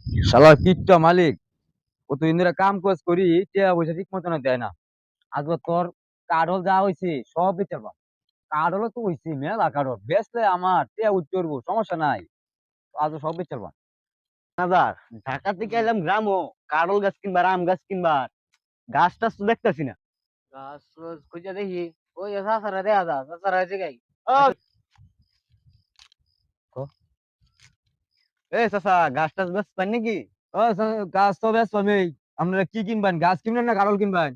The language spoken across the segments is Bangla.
শালা কিটটা মালিক কতদিন ধরে কাম কাজ করি টিয়া পয়সা ঠিক মতো না দেয় না। আজকে তোর কাঠল যা হয়েছে সব বেচে পাম। কাঠলও তো হয়েছে মেলা কাঠল বেচলে আমার টিয়া উঠ করবো সমস্যা নাই। আজকে সব বেচে পাম। হাজার ঢাকা থেকে এলাম গ্রামও কারল গাছ কিনবার আম গাছ কিনবার গাছ টাছ তো দেখতেছি না। গাছ রোজ খুঁজে দেখি ওই সাসারা দেয়া যা সাসারা হয়েছে গাই। ও, এ চাচা গাছ টাছ বেশ পান নাকি? গাছ তো বেশ পামি। আপনারা কি কিনবেন, গাছ কিনবেন না কাঠল কিনবেন?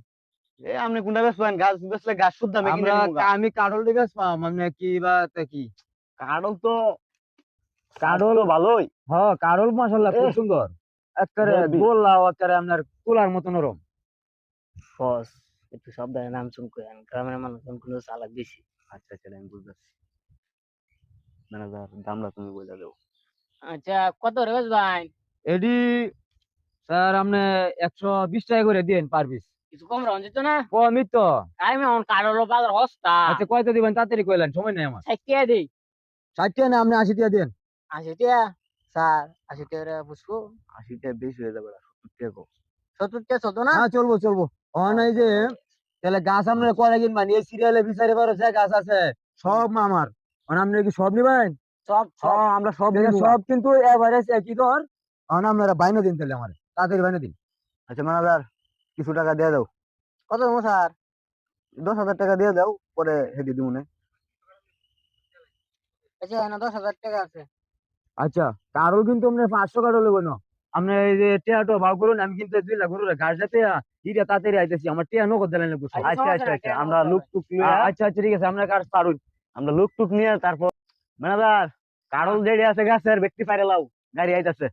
এ আপনি কোনটা বেশ পান? গাছ বেচলে গাছ শুদ্ধ দামে কিনে আমরা নিবো গা। আমি কাঠল দিয়ে বেশ পাম, আপনি কি বা তা কি? কারল তো কাঠল, তো ভালোই। হ্যাঁ কাঠল মাশাআল্লাহ এ খুব সুন্দর। একেবারে হেবি গোলাও একেবারে আপনার তুলার মতো নরম। বস একটু সাবধানে নাম চুম করেন, গ্রামের মানুষজন কোনো চালাক বেশি। আচ্ছা আচ্ছা আমি বুঝতেছি। ম্যানেজার দামটা তুমি বলে দেবো। আচ্ছা কত রে বেশ ভাই? এডি স্যার আপনি 120 টাকা করে দিন পার পিস। কিছু কম রাখুন যেত না? কমই তো। আমি এখন কারোর বাজার হস্তা আচ্ছা কয়টা দিবেন তাড়াতাড়ি কইলেন, সময় নেই আমার। 60 দিই। 60 টাকা না, আপনি 80 টাকা দেন। 80 স্যার, 80 বুঝবো। 80 টাকা বেশি হয়ে যাবে, 70 টাকা। 70 চলতো না? হ্যাঁ চলবো চলবো। অনাই যে তাহলে গাছ আপনার কয়টা কিনবেন, এই সিরিয়ালে বিচারে পারো যে গাছ আছে সব আমার। আপনি কি সব নিবেন? সব সব হ্যাঁ আমরা সব ঠিক আছে, নিবো গা। সব কিন্তু এভারেজ একই দর। আপনারা বাইনা দিন তাহলে আমার, তাড়াতাড়ি বাইনা দিন। আচ্ছা ম্যানেজার কিছু টাকা দিয়ে দাও। কত দেবো স্যার? 10,000 টাকা দিয়ে দাও, পরে হেঁটে দিব না। আচ্ছা না 10,000 টাকা আছে। আচ্ছা কারো কিন্তু আপনি 500 কাঠো নেবেন না। আপনি এই যে টিয়াটো ভাগ করুন, আমি কিন্তু 2 লাখ গরুর ঘাস যাতে ইটা তাড়াতাড়ি আইতেছি, আমার টিয়া নগদ দিলেন লাগবে সব। আচ্ছা আচ্ছা সমস্যা আচ্ছা নাই, আচ্ছা টাকা আমরা নগদ লুক হবে। টুক নিয়ে আচ্ছা আচ্ছা ঠিক আছে, আপনার কাজ পারুন। আমরা লুক টুক নিয়ে তারপর ম্যানেজার কারল যেড়ে আছে গাছের ব্যক্তি পাইরে লাও, গাড়ি আইতাছে।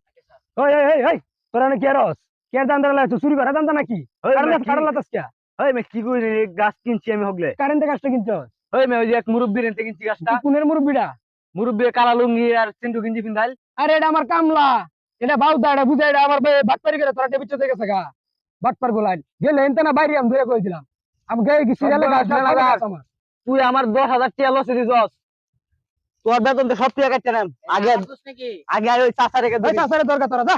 ওই ওই ওই ওই, তোরা না কেরস কে দান দাঁড়ালে চুরি করা দান নাকি? ওই কারণ মে কি কারণ লাতাস কে? ওই মে কি কই গাছ কিনছি আমি হগলে। কারেন্টে গাছটা কিনছস? ওই মে ওই যে এক মুরব্বি রেন্তে কিনছি গাছটা। তুই কোনের মুরব্বিটা? মুরব্বি কালা লুঙ্গি আর সিন্ধু গিঞ্জি পিন্দাল। আরে এটা আমার কামলা, এটা বাউদা, এটা বুঝাই, এটা আমার বাটপারি করে তোরা টেবিচ থেকে গেছে গা। বাটপার গোলাই গেলে এনতে না বাইরে আমি ধরে কইছিলাম। আমি গায়ে কি সিরিয়ালে গাছ না লাগা আমার। তুই আমার 10,000 টাকা লসে দিছস। তোর বেতন তো সব টাকা কাটতে নাম। আগে বুঝছ নাকি? আগে ওই চাচা রেখে ওই দিবি। চাচারে দরকার তোরা যা।